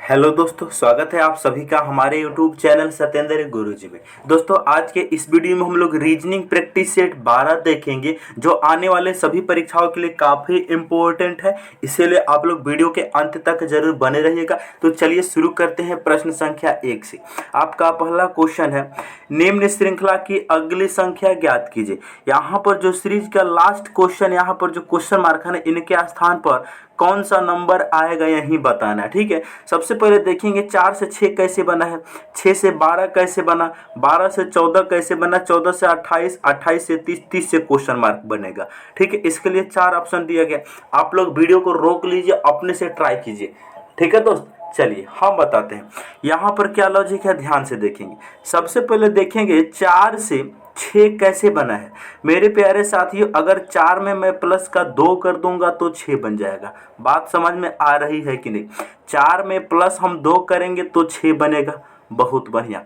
Hello दोस्तों, स्वागत है आप सभी का हमारे YouTube चैनल सत्येंद्र गुरुजी में। दोस्तों, आज के इस वीडियो में हम लोग रीजनिंग प्रैक्टिस सेट 12 देखेंगे, जो आने वाले सभी परीक्षाओं के लिए काफ़ी इम्पोर्टेंट है। इसीलिए आप लोग वीडियो के अंत तक जरूर बने रहिएगा। तो चलिए शुरू करते हैं प्रश्न संख्या 1 से। आपका पहला क्वेश्चन है, निम्न श्रृंखला की अगली संख्या ज्ञात कीजिए। यहाँ पर जो सीरीज का लास्ट क्वेश्चन, यहाँ पर जो क्वेश्चन मार्क है ना, इनके स्थान पर कौन सा नंबर आएगा यही बताना है। ठीक है, सबसे पहले देखेंगे 4 से 6 कैसे बना है, 6 से 12 कैसे बना, 12 से 14 कैसे बना, 14 से 28, 28 से 30, 30 से क्वेश्चन मार्क बनेगा। ठीक है, इसके लिए 4 ऑप्शन दिया गया। आप लोग वीडियो को रोक लीजिए, अपने से ट्राई कीजिए। ठीक है दोस्त, चलिए हम बताते हैं यहाँ पर क्या लॉजिक है, ध्यान से देखेंगे। सबसे पहले देखेंगे 4 से 6 कैसे बना है। मेरे प्यारे साथियों, अगर 4 में मैं प्लस का 2 कर दूंगा तो 6 बन जाएगा। बात समझ में आ रही है कि नहीं? 4 में प्लस हम 2 करेंगे तो 6 बनेगा। बहुत बढ़िया।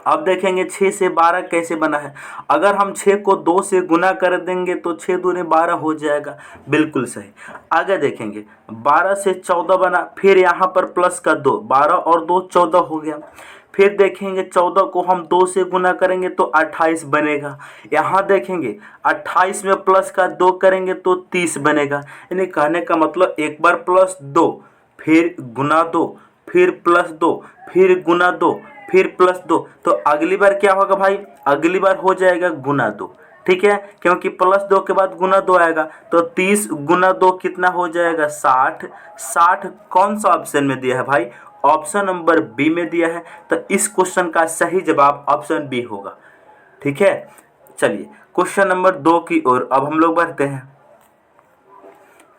अब देखेंगे 6 से 12 कैसे बना है। अगर हम 6 को 2 से गुना कर देंगे तो 6 दूनी 12 हो जाएगा। बिल्कुल सही। आगे देखेंगे 12 से 14 बना, फिर यहाँ पर प्लस का 2, 12 और 2 14 हो गया। फिर देखेंगे 14 को हम 2 से गुना करेंगे तो 28 बनेगा। यहाँ देखेंगे 28 में प्लस का 2 करेंगे तो 30 बनेगा। यानी कहने का मतलब एक बार प्लस 2, फिर गुना 2, फिर प्लस 2, फिर गुना 2, फिर प्लस 2, तो अगली बार क्या होगा भाई? अगली बार हो जाएगा गुना 2। ठीक है, क्योंकि प्लस 2 के बाद गुना 2 आएगा, तो 30 गुना 2 कितना हो जाएगा? 60। 60 कौन सा ऑप्शन में दिया है भाई? ऑप्शन नंबर बी में दिया है। तो इस क्वेश्चन का सही जवाब ऑप्शन बी होगा। ठीक है, चलिए क्वेश्चन नंबर 2 की ओर अब हम लोग बढ़ते हैं।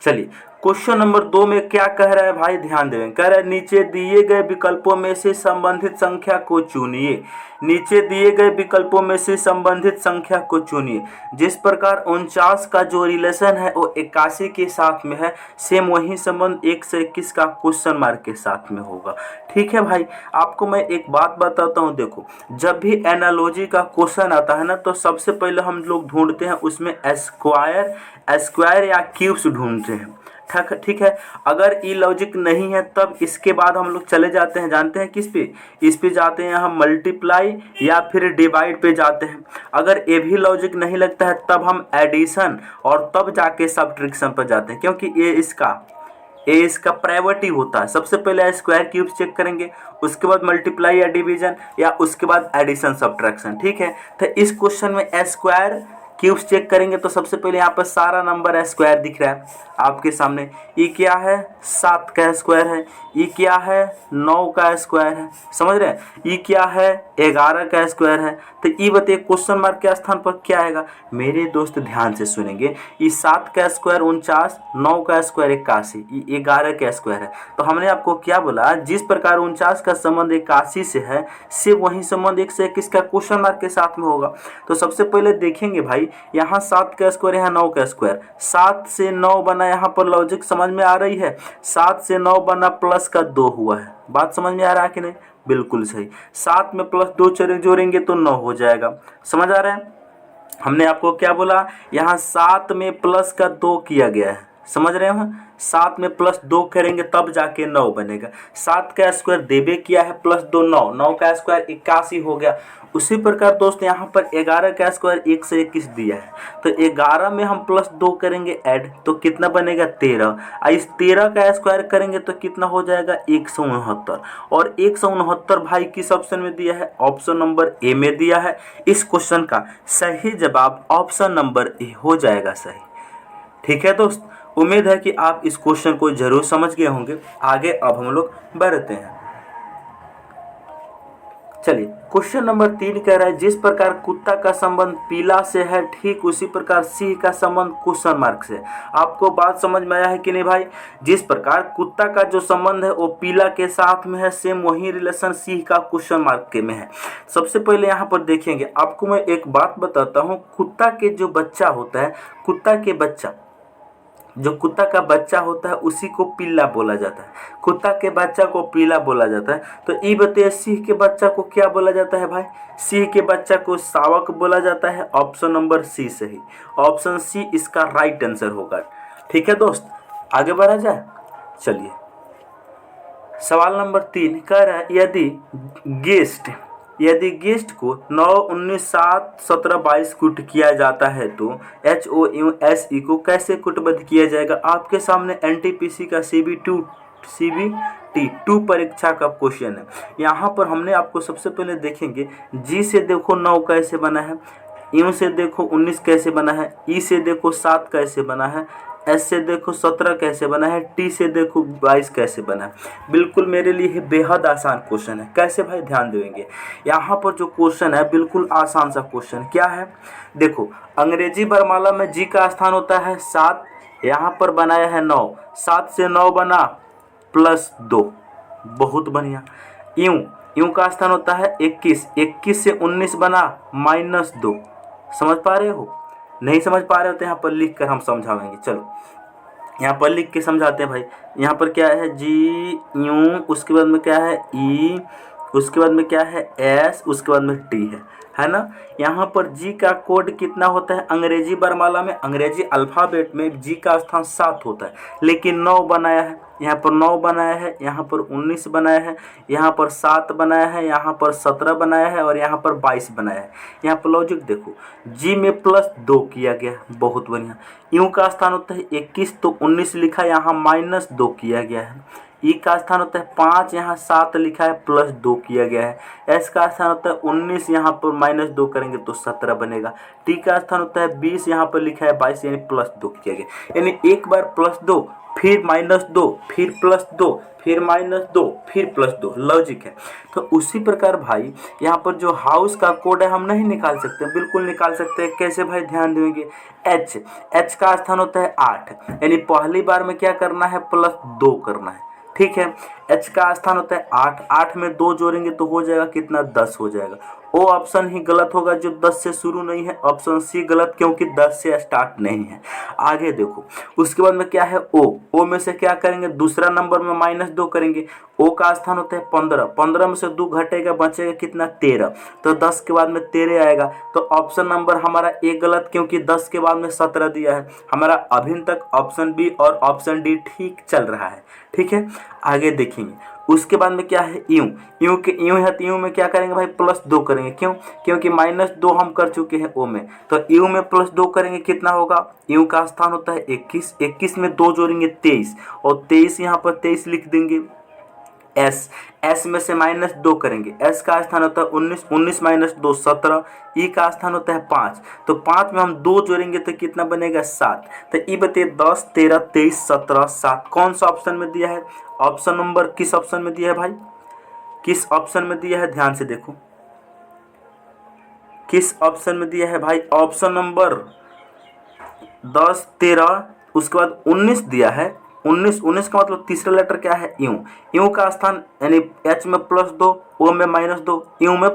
चलिए क्वेश्चन नंबर 2 में क्या कह रहा है भाई, ध्यान दें। कह रहा है नीचे दिए गए विकल्पों में से संबंधित संख्या को चुनिए। नीचे दिए गए विकल्पों में से संबंधित संख्या को चुनिए। जिस प्रकार 49 का जो रिलेशन है वो 81 के साथ में है, सेम वही संबंध 1 से 21 का क्वेश्चन मार्क के साथ में होगा। ठीक है भाई, आपको मैं एक बात बताता हूँ। देखो, जब भी एनालॉजी का क्वेश्चन आता है ना, तो सबसे पहले हम लोग ढूंढते हैं उसमें स्क्वायर या क्यूब्स ढूंढते हैं। ठीक है, अगर ई लॉजिक नहीं है तब इसके बाद हम लोग चले जाते हैं, जानते हैं किस पे? इस पे जाते हैं हम मल्टीप्लाई या फिर डिवाइड पे जाते हैं। अगर ये भी लॉजिक नहीं लगता है तब हम एडिशन और तब जाके सब्ट्रैक्शन पर जाते हैं, क्योंकि ये इसका प्रायोरिटी होता है। सबसे पहले स्क्वायर क्यूब्स चेक करेंगे, उसके बाद मल्टीप्लाई या डिवीजन, या उसके बाद एडिशन सब्ट्रैक्शन। ठीक है, तो इस क्वेश्चन में स्क्वायर क्यूब्स चेक करेंगे तो सबसे पहले यहाँ पर सारा नंबर स्क्वायर दिख रहा है आपके सामने। ये क्या है? 7 का स्क्वायर है। ये क्या है? 9 का स्क्वायर है। समझ रहे हैं? ये क्या है? 11 का स्क्वायर है। तो ये बताइए क्वेश्चन मार्क के स्थान पर क्या आएगा? मेरे दोस्त ध्यान से सुनेंगे। ये 7 का स्क्वायर 49, 9 का स्क्वायर 81, ये 11 का स्क्वायर है। तो हमने आपको क्या बोला? जिस प्रकार 49 का संबंध 81 से है, से वही संबंध 1 से 21 का क्वेश्चन मार्क के साथ में होगा। तो सबसे पहले देखेंगे भाई, यहाँ 7 का स्क्वायर, यहाँ 9 का स्क्वायर, 7 से 9 बना। यहाँ पर लॉजिक समझ में आ रही है? 7 से 9 बना, प्लस का 2 हुआ है। बात समझ में आ रहा है कि नहीं? बिल्कुल सही। 7 में प्लस 2 जोड़ेंगे तो 9 हो जाएगा। समझ आ रहा है? हमने आपको क्या बोला? यहाँ 7 में प्लस का 2 किया गया है। समझ रहे हो? 7 में प्लस 2 करेंगे तब जाके 9 बनेगा। 7 का स्क्वायर देवे किया है, प्लस 2 9, 9 का स्क्वायर 81 हो गया। उसी प्रकार दोस्त यहाँ पर 11 का स्क्वायर 1 से 21 दिया है, तो 11 में हम प्लस 2 करेंगे ऐड, तो कितना बनेगा? 13। इस 13 का स्क्वायर करेंगे तो कितना हो जाएगा? 169। और 169 भाई किस ऑप्शन में दिया है? ऑप्शन नंबर ए में दिया है। इस क्वेश्चन का सही जवाब ऑप्शन नंबर ए हो जाएगा सही। ठीक है दोस्त, उम्मीद है कि आप इस क्वेश्चन को जरूर समझ गए होंगे। आगे अब हम लोग बढ़ते हैं। चलिए क्वेश्चन नंबर 3 कह रहा है, जिस प्रकार कुत्ता का संबंध पीला से है, ठीक उसी प्रकार सिंह का संबंध क्वेश्चन मार्क से। आपको बात समझ में आया है कि नहीं भाई? जिस प्रकार कुत्ता का जो संबंध है वो पीला के साथ में है, सेम वही रिलेशन सिंह का क्वेश्चन मार्क के में है। सबसे पहले यहाँ पर देखेंगे, आपको मैं एक बात बताता हूँ। कुत्ता के जो बच्चा होता है, जो कुत्ता का बच्चा होता है उसी को पीला बोला जाता है। कुत्ता के बच्चा को पीला बोला जाता है। तो ये बताइए सिंह के बच्चा को क्या बोला जाता है भाई? सिंह के बच्चा को शावक बोला जाता है। ऑप्शन नंबर सी सही, ऑप्शन सी इसका राइट आंसर होगा। ठीक है दोस्त, आगे बढ़ा जाए। चलिए सवाल नंबर 3 कह रहा है यदि गेस्ट को 9, 19, 7, 17, 22 कुट किया जाता है तो HOUSE को कैसे कुटबद्ध किया जाएगा। आपके सामने NTPC का CBT 2 परीक्षा का क्वेश्चन है। यहाँ पर हमने आपको सबसे पहले देखेंगे G से देखो 9 कैसे बना है, U से देखो 19 कैसे बना है, E से देखो 7 कैसे बना है, S से देखो 17 कैसे बना है, T से देखो 22 कैसे बना है। बिल्कुल मेरे लिए बेहद आसान क्वेश्चन है। कैसे भाई ध्यान देंगे, यहाँ पर जो क्वेश्चन है बिल्कुल आसान सा क्वेश्चन क्या है। देखो अंग्रेजी वर्णमाला में जी का स्थान होता है 7, यहाँ पर बनाया है 9, 7 से 9 बना +2, बहुत बढ़िया। यूं का स्थान होता है 21, 21 से 19 बना -2। समझ पा रहे हो, नहीं समझ पा रहे हो तो यहाँ पर लिख कर हम समझाएंगे। चलो यहाँ पर लिख के समझाते हैं भाई। यहाँ पर क्या है जी यू, उसके बाद में क्या है ई, उसके बाद में क्या है एस, उसके बाद में टी है ना। यहाँ पर जी का कोड कितना होता है अंग्रेजी वर्णमाला में, अंग्रेजी अल्फ़ाबेट में जी का स्थान 7 होता है, लेकिन 9 बनाया है, यहाँ पर 9 बनाया है, यहाँ पर 19 बनाया है, यहाँ पर 7 बनाया है, यहाँ पर 17 बनाया है और यहाँ पर 22 बनाया है। यहाँ पर लॉजिक देखो, जी में +2 किया गया, बहुत बढ़िया। यू का स्थान होता है 21 तो 19 लिखा, यहाँ -2 किया गया है। ई का स्थान होता है 5, यहाँ 7 लिखा है +2 किया गया है। एस का स्थान होता है 19, यहाँ पर -2 करेंगे तो 17 बनेगा। टी का स्थान होता है 20, यहाँ पर लिखा है 22, यानी +2 किया गया। यानी एक बार +2 फिर -2 फिर +2 फिर -2 फिर +2, लॉजिक है। तो उसी प्रकार भाई यहाँ पर जो हाउस का कोड है हम नहीं निकाल सकते, बिल्कुल निकाल सकते हैं। कैसे भाई ध्यान देंगे, एच का स्थान होता है 8, यानी पहली बार में क्या करना है +2 करना है, ठीक है। एच का स्थान होता है 8, 8 में 2 जोड़ेंगे तो हो जाएगा कितना 10 हो जाएगा। ओ ऑप्शन ही गलत होगा जो 10 से शुरू नहीं है, ऑप्शन सी गलत क्योंकि 10 से स्टार्ट नहीं है। आगे देखो उसके बाद में क्या है ओ में से क्या करेंगे, दूसरा नंबर में -2 करेंगे। ओ का स्थान होता है 15, 15 में से 2 घटेगा बचेगा कितना 13, तो 10 के बाद में 13 आएगा। तो ऑप्शन नंबर हमारा ए गलत क्योंकि 10 के बाद में 17 दिया है। हमारा अभी तक ऑप्शन बी और ऑप्शन डी ठीक चल रहा है, ठीक है। आगे देखेंगे उसके बाद में क्या है यूं है तो यूं में क्या करेंगे भाई +2 करेंगे, क्यों, क्योंकि -2 हम कर चुके हैं ओ में, तो यूं में +2 करेंगे कितना होगा। यूं का स्थान होता है 21, 21 में 2 जोड़ेंगे 23 और 23 यहाँ पर 23 लिख देंगे। एस में से -2 करेंगे, एस का स्थान होता है 19, 19 - 2 17, ई का स्थान होता है 5, तो 5 में हम 2 जोड़ेंगे तो कितना बनेगा 7। तो ई बताइए 10, 13, 23, 17, 7 कौन सा ऑप्शन में दिया है। ऑप्शन नंबर किस ऑप्शन में दिया है भाई, किस ऑप्शन में दिया है, ध्यान से देखो किस ऑप्शन में दिया है भाई। ऑप्शन नंबर 10, 13 उसके बाद 19 दिया है। 19 का मतलब तीसरा लेटर क्या है यू का स्थान यानी एच में +2, ओ में -2, यू में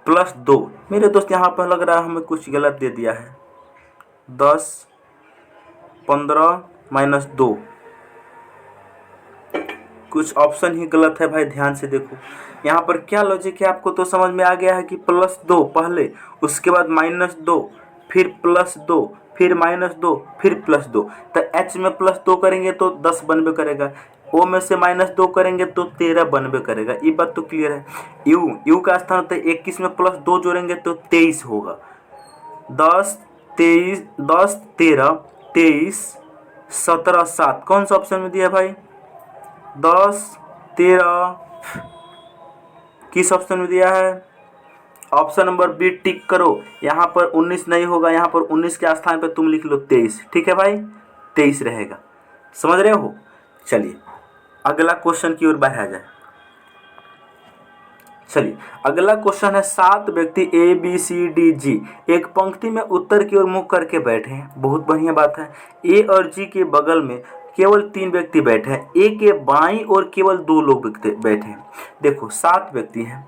+2। मेरे दोस्त यहाँ पर लग रहा है हमें कुछ गलत दे दिया है। 10, 15 -2 कुछ ऑप्शन ही गलत है भाई, ध्यान से देखो यहाँ पर क्या लॉजिक है। आपको तो समझ में आ गया है कि +2 पहले, उसके बाद -2 फिर +2 फिर -2 फिर +2, तो एच में +2 करेंगे तो 10 बनबे करेगा, ओ में से -2 करेंगे तो 13 बनबे करेगा। ये बात तो क्लियर है। यू का स्थान होता है 21 में +2 जोड़ेंगे तो 23 होगा। 10, 13, 23, 17, 7 कौन सा ऑप्शन में दिया भाई 10, 13 किस ऑप्शन में दिया है। ऑप्शन नंबर बी टिक करो। यहाँ पर 19 नहीं होगा, यहाँ पर 19 के स्थान पर तुम लिख लो 23, ठीक है भाई 23 रहेगा। समझ रहे हो। चलिए अगला क्वेश्चन की ओर बढ़ा जाए। चलिए अगला क्वेश्चन है 7 व्यक्ति A B C D G एक पंक्ति में उत्तर की ओर मुख करके बैठे हैं। बहुत बढ़िया बात है। ए और जी के बगल में केवल 3 व्यक्ति बैठे हैं, ए के बाईं ओर केवल 2 लोग बैठे हैं। देखो 7 व्यक्ति हैं,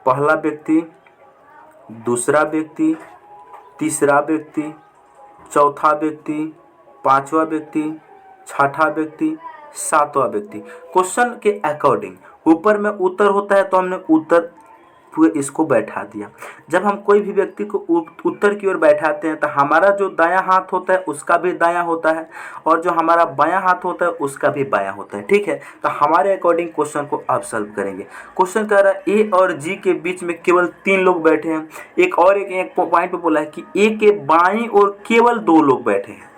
पहला व्यक्ति, दूसरा व्यक्ति, तीसरा व्यक्ति, चौथा व्यक्ति, पांचवा व्यक्ति, छठा व्यक्ति, सातवां व्यक्ति। क्वेश्चन के अकॉर्डिंग ऊपर में उत्तर होता है तो हमने उत्तर फिर इसको बैठा दिया। जब हम कोई भी व्यक्ति को उत्तर की ओर बैठाते हैं तो हमारा जो दायां हाथ होता है उसका भी दायां होता है और जो हमारा बायां हाथ होता है उसका भी बायां होता है। ठीक है, तो हमारे अकॉर्डिंग क्वेश्चन को आप सॉल्व करेंगे। क्वेश्चन कह रहा है ए और जी के बीच में केवल 3 लोग बैठे हैं। एक पॉइंट पे बोला है कि ए के बाईं ओर केवल 2 लोग बैठे हैं।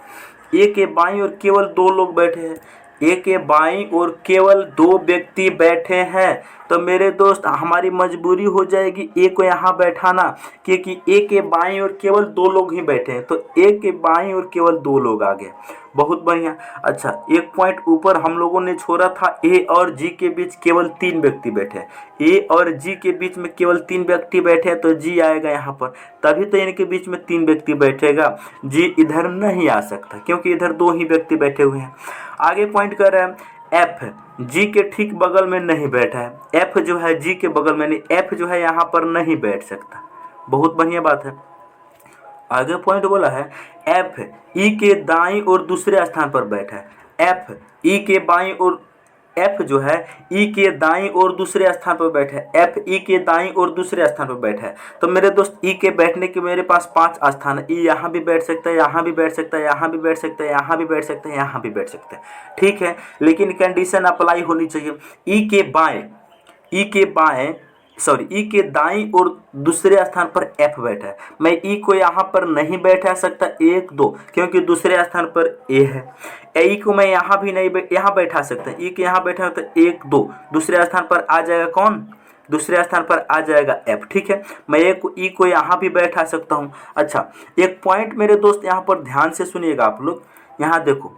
ए के बाईं ओर केवल 2 लोग बैठे हैं। ए के बाईं ओर केवल 2 व्यक्ति बैठे हैं। तो मेरे दोस्त हमारी मजबूरी हो जाएगी ए को यहाँ बैठाना, क्योंकि ए के बाईं ओर केवल 2 लोग ही बैठे हैं। तो ए के बाईं ओर केवल 2 लोग आ गए। बहुत बढ़िया। अच्छा, एक पॉइंट ऊपर हम लोगों ने छोड़ा था ए और जी के बीच केवल 3 व्यक्ति बैठे हैं। ए और जी के बीच में केवल 3 व्यक्ति बैठे हैं तो जी आएगा यहाँ पर, तभी तो इनके बीच में 3 व्यक्ति बैठेगा। जी इधर नहीं आ सकता क्योंकि इधर 2 ही व्यक्ति बैठे हुए हैं। आगे पॉइंट कर रहे हैं एफ जी के ठीक बगल में नहीं बैठा है। एफ जो है जी के बगल में नहीं, एफ जो है यहाँ पर नहीं बैठ सकता। बहुत बढ़िया बात है। आगे पॉइंट बोला है एफ ई के दाईं और दूसरे स्थान पर बैठा है। एफ ई के बाईं और एफ जो है ई के दाईं और दूसरे स्थान पर बैठा है। एफ ई के दाईं और दूसरे स्थान पर बैठा है। तो मेरे दोस्त ई के बैठने के मेरे पास 5 स्थान है। ई यहाँ भी बैठ सकता है, यहाँ भी बैठ सकता है, यहाँ भी बैठ सकता है, यहाँ भी बैठ सकता है, यहाँ भी बैठ सकता है। ठीक है, लेकिन कंडीशन अप्लाई होनी चाहिए। ई के दाईं और दूसरे स्थान पर एफ बैठा है। मैं ई को यहाँ पर नहीं बैठा सकता 1 2 क्योंकि दूसरे स्थान पर ए है। ई को मैं यहाँ भी नहीं यहाँ बैठा सकता। ई के यहाँ बैठा तो 1 2 दूसरे स्थान पर आ जाएगा कौन? दूसरे स्थान पर आ जाएगा एफ। ठीक है, मैं ई को यहाँ भी बैठा सकता हूँ। अच्छा, एक पॉइंट मेरे दोस्त यहाँ पर ध्यान से सुनिएगा आप लोग। यहाँ देखो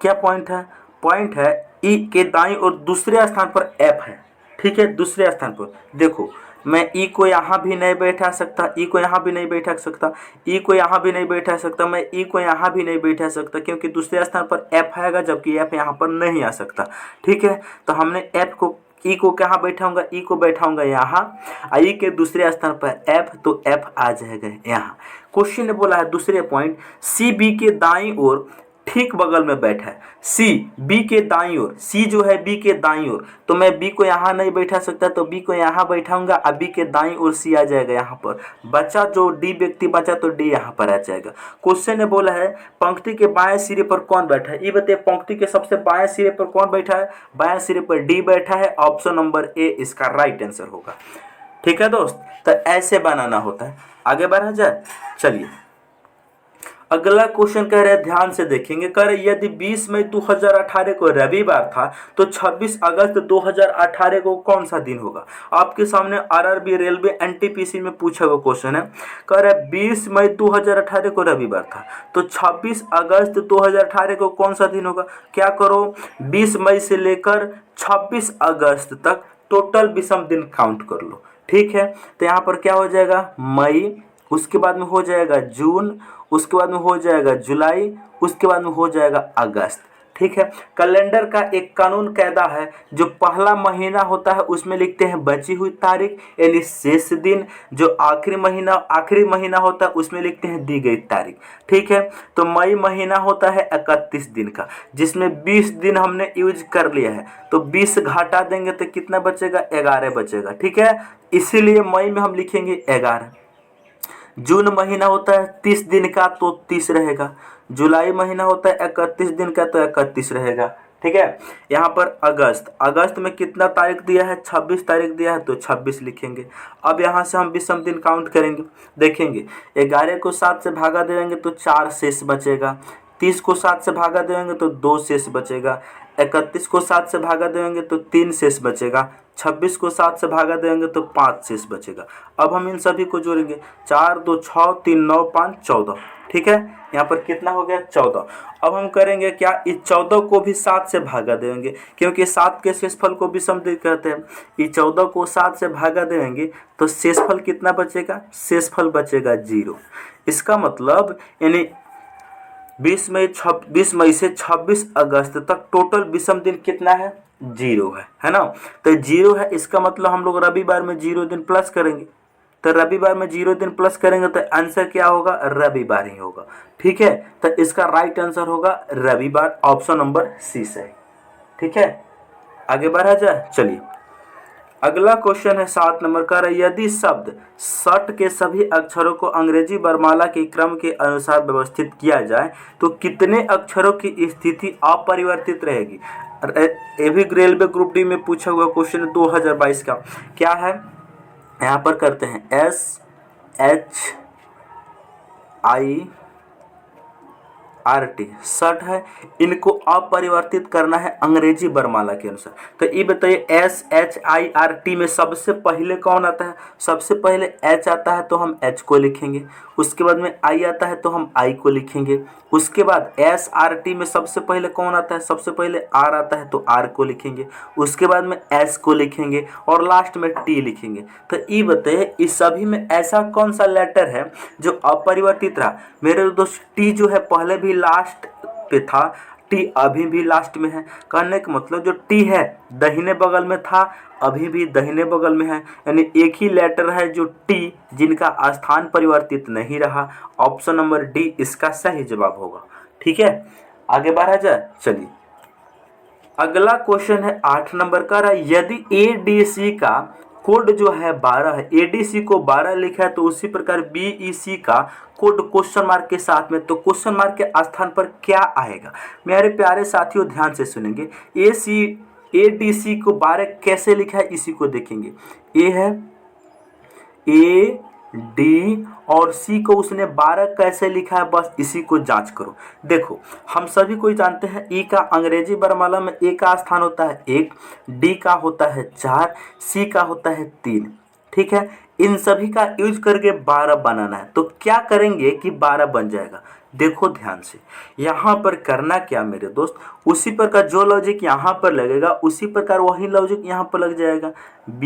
क्या पॉइंट है। पॉइंट है ई के दाईं और दूसरे स्थान पर एफ है। ठीक है, दूसरे स्थान पर देखो मैं ई को यहाँ भी नहीं बैठा सकता, ई को यहाँ भी नहीं बैठा सकता, ई को यहाँ भी नहीं बैठा सकता, मैं ई को यहाँ भी नहीं बैठा सकता क्योंकि दूसरे स्थान पर एफ आएगा जबकि एफ यहाँ पर नहीं आ सकता। ठीक है, तो हमने एफ को ई को कहाँ बैठाऊंगा? ई को बैठाऊंगा यहाँ, ई के दूसरे स्थान पर एफ, तो एफ आ जाएगा यहाँ। क्वेश्चन ने बोला है दूसरे पॉइंट सी बी के दाईं ओर ठीक बगल में बैठा है। सी बी के दाईं ओर, सी जो है बी के दाईं ओर, तो मैं बी को यहाँ नहीं बैठा सकता तो बी को यहाँ बैठाऊंगा। अब बी के दाईं ओर सी आ जाएगा यहाँ पर। बचा जो डी व्यक्ति बचा तो डी यहाँ पर आ जाएगा। क्वेश्चन ने बोला है पंक्ति के बाएं सिरे पर कौन बैठा है? ये बताइए पंक्ति के सबसे बाएं सिरे पर कौन बैठा है? बाएं सिरे पर डी बैठा है। ऑप्शन नंबर ए इसका राइट आंसर होगा। ठीक है दोस्त, तो ऐसे बनाना होता है। आगे बढ़ा जाए, चलिए अगला क्वेश्चन कह रहे हैं, ध्यान से देखेंगे। कह रहे यदि 20 मई 2018 को रविवार था तो 26 अगस्त 2018 को कौन सा दिन होगा? आपके सामने आरआरबी रेलवे एनटीपीसी में पूछा हुआ क्वेश्चन है। कह रहे 20 मई 2018 को रविवार था तो 26 अगस्त 2018 को कौन सा दिन होगा? क्या करो, 20 मई से लेकर 26 अगस्त तक टोटल विषम दिन काउंट कर लो। ठीक है, तो यहाँ पर क्या हो जाएगा? मई, उसके बाद में हो जाएगा जून, उसके बाद में हो जाएगा जुलाई, उसके बाद में हो जाएगा अगस्त। ठीक है, कैलेंडर का एक कानून कायदा है, जो पहला महीना होता है उसमें लिखते हैं बची हुई तारीख यानी शेष दिन। जो आखिरी महीना होता है उसमें लिखते हैं दी गई तारीख। ठीक है, तो मई महीना होता है 31 दिन का, जिसमें 20 दिन हमने यूज कर लिया है, तो 20 घटा देंगे तो कितना बचेगा? 11 बचेगा। ठीक है, इसीलिए मई में हम लिखेंगे 11। जून महीना होता है 30 दिन का तो 30 रहेगा। जुलाई महीना होता है 31 दिन का तो 31 रहेगा। ठीक है, यहाँ पर अगस्त में कितना तारीख दिया है? 26 तारीख दिया है तो 26 लिखेंगे। अब यहाँ से हम विषम दिन काउंट करेंगे, देखेंगे 11 को 7 से भागा देंगे तो 4 शेष बचेगा। 30 को 7 से भागा देंगे तो 2 शेष बचेगा। 31 को 7 से भागा देंगे तो 3 शेष बचेगा। 26 को 7 से भागा देंगे तो 5 शेष बचेगा। अब हम इन सभी को जोड़ेंगे, 4 2 6 3 9 5 14। ठीक है, यहाँ पर कितना हो गया? 14। अब हम करेंगे क्या? इस 14 को भी 7 से भागा देंगे क्योंकि 7 के शेषफल को विषम दिन कहते हैं। इस 14 को 7 से भागा देंगे तो शेषफल कितना बचेगा? शेषफल बचेगा 0। इसका मतलब यानी 20 मई से 26 अगस्त तक टोटल विषम दिन कितना है? 0 है ना? तो 0 है, इसका मतलब हम लोग रविवार में 0 दिन प्लस करेंगे। तो रविवार में 0 दिन प्लस करेंगे तो आंसर क्या होगा? रविवार ही होगा। ठीक है, तो इसका राइट आंसर होगा रविवार, ऑप्शन नंबर सी से। ठीक है, आगे बढ़ा जाए, चलिए अगला क्वेश्चन है 7 नंबर का, यदि शब्द शट के सभी अक्षरों को अंग्रेजी वर्णमाला के क्रम के अनुसार व्यवस्थित किया जाए तो कितने अक्षरों की स्थिति अपरिवर्तित रहेगी। ये भी रेलवे ग्रुप डी में पूछा हुआ क्वेश्चन 2022 का। क्या है, यहाँ पर करते हैं SHIRT शट है, इनको अपरिवर्तित करना है अंग्रेजी वर्णमाला के अनुसार। तो ये बताइए SHIRT में सबसे पहले कौन आता है। सबसे पहले H आता है तो हम H को लिखेंगे, उसके बाद में I आता है तो हम I को लिखेंगे, उसके बाद SRT में सबसे पहले कौन आता है, सबसे पहले R आता है तो R को लिखेंगे, उसके बाद में S को लिखेंगे और लास्ट में T लिखेंगे। तो ये बताइए इस सभी में ऐसा कौन सा लेटर है जो अपरिवर्तित रहा। मेरे दोस्त T जो है पहले भी लास्ट पे था, T अभी भी लास्ट में है। कहने का मतलब जो T है दाहिने बगल में था, अभी भी दाहिने बगल में है, यानी एक ही लेटर है जो T जिनका स्थान परिवर्तित नहीं रहा। ऑप्शन नंबर डी इसका सही जवाब होगा। ठीक है, आगे बढ़ा जाए। चलिए अगला क्वेश्चन है 8 नंबर का, यदि ADC का कोड जो है 12 है, ADC को 12 लिखा है तो उसी प्रकार BEC का कोड क्वेश्चन मार्क के साथ में, तो क्वेश्चन मार्क के स्थान पर क्या आएगा। मेरे प्यारे साथियों ध्यान से सुनेंगे। ADC को 12 कैसे लिखा है इसी को देखेंगे। A है A D और C को उसने 12 कैसे लिखा है, बस इसी को जांच करो। देखो हम सभी कोई जानते हैं E का अंग्रेजी वर्णमाला में A का स्थान होता है 1, D का होता है 4, C का होता है 3। ठीक है, इन सभी का यूज करके 12 बनाना है। तो क्या करेंगे कि 12 बन जाएगा। देखो ध्यान से, यहाँ पर करना क्या मेरे दोस्त, उसी प्रकार जो लॉजिक यहाँ पर लगेगा उसी प्रकार वही लॉजिक यहाँ पर लग जाएगा। B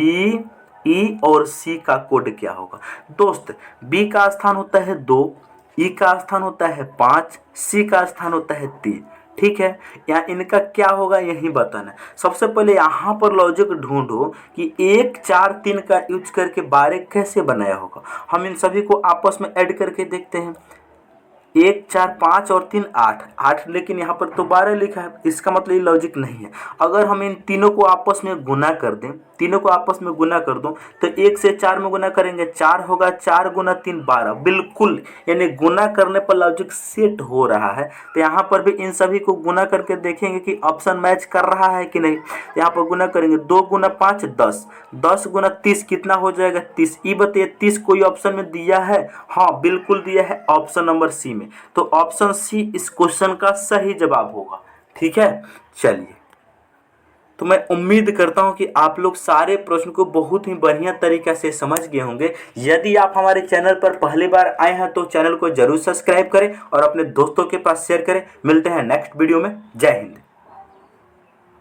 E और C का कोड क्या होगा दोस्त। B का स्थान होता है 2, E का स्थान होता है 5, C का स्थान होता है 3। ठीक है, यहाँ इनका क्या होगा यही बताना है। सबसे पहले यहाँ पर लॉजिक ढूंढो कि 1 4 3 का यूज करके 12 कैसे बनाया होगा। हम इन सभी को आपस में ऐड करके देखते हैं। 1 4 5 और 3 8, लेकिन यहाँ पर तो 12 लिखा है, इसका मतलब ये लॉजिक नहीं है। अगर हम इन तीनों को आपस में गुना कर दें, तीनों को आपस में गुना कर दो तो 1 से 4 में गुना करेंगे 4 होगा, 4 गुना 3 12, बिल्कुल यानी गुना करने पर लॉजिक सेट हो रहा है। तो यहाँ पर भी इन सभी को गुना करके देखेंगे कि ऑप्शन मैच कर रहा है कि नहीं। यहाँ पर गुना करेंगे 2 गुना 5 10, 10 गुना 30 कितना हो जाएगा 30। ये बताइए 30 कोई ऑप्शन में दिया है, हाँ बिल्कुल दिया है ऑप्शन नंबर सी में। तो ऑप्शन सी इस क्वेश्चन का सही जवाब होगा। ठीक है, चलिए तो मैं उम्मीद करता हूं कि आप लोग सारे प्रश्न को बहुत ही बढ़िया तरीके से समझ गए होंगे। यदि आप हमारे चैनल पर पहली बार आए हैं तो चैनल को जरूर सब्सक्राइब करें और अपने दोस्तों के पास शेयर करें। मिलते हैं नेक्स्ट वीडियो में। जय हिंद।